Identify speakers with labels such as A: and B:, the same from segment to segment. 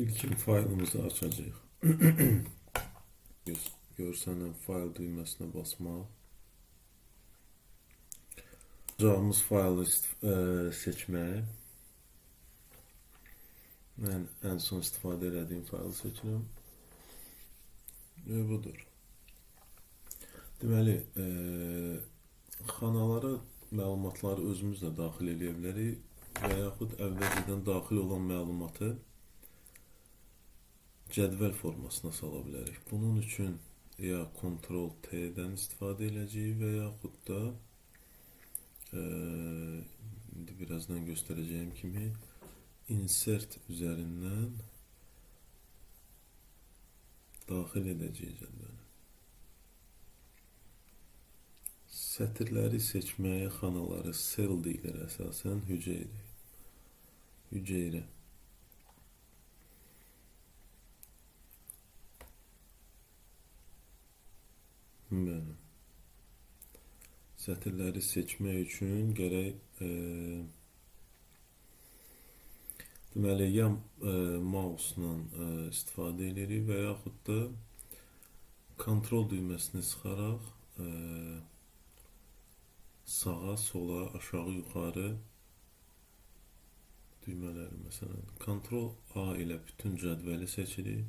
A: İlkin faylımızı açacağıq. Görsənən fayl düyməsinə basmaq. Açacağımız faylı seçmək. Mən ən son istifadə etdiyim faylı seçirəm. Və budur. Deməli, xanalara məlumatları özümüz də daxil edə bilərik və yaxud əvvəlcədən daxil olan məlumatı cədvəl formasına sala bilərik. Bunun üçün ya Ctrl+T-dən istifadə edəcəyik və yaxud da indi birazdan göstərəcəyim kimi insert üzərindən daxil edəcəyik cədvələ. Sətirləri seçməyə xanaları cell deyilir əsasən, hüceyrə. Bəli. Sətirləri seçmək üçün gərək deməli ya mouse-la istifadə edirik və yaxud da Ctrl düyməsini sıxaraq sağa, sola, aşağı, yuxarı düymələri, məsələn, Ctrl+A ilə bütün cədvəli seçirik.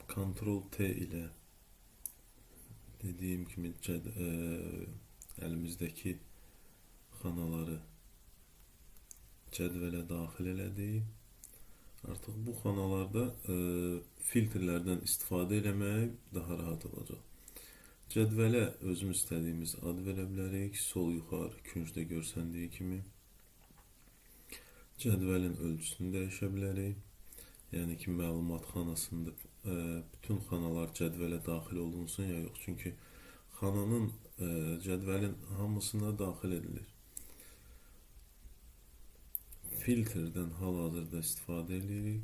A: Ctrl+T ilə dediyim kimi əlimizdəki xanaları cədvələ daxil elədik. Artıq bu xanalarda filtrlərdən istifadə eləmək daha rahat olacaq. Cədvələ özümüz istədiyimiz ad verə bilərik. Sol yuxarı küncdə görsəndiyi kimi. Cədvəlin ölçüsünü dəyişə bilərik. Yəni ki, məlumat xanasında bütün xanalar cədvələ daxil olunsun ya yox. Çünki xananın, cədvəlin hamısına daxil edilir. Filtrdən hal-hazırda istifadə edirik.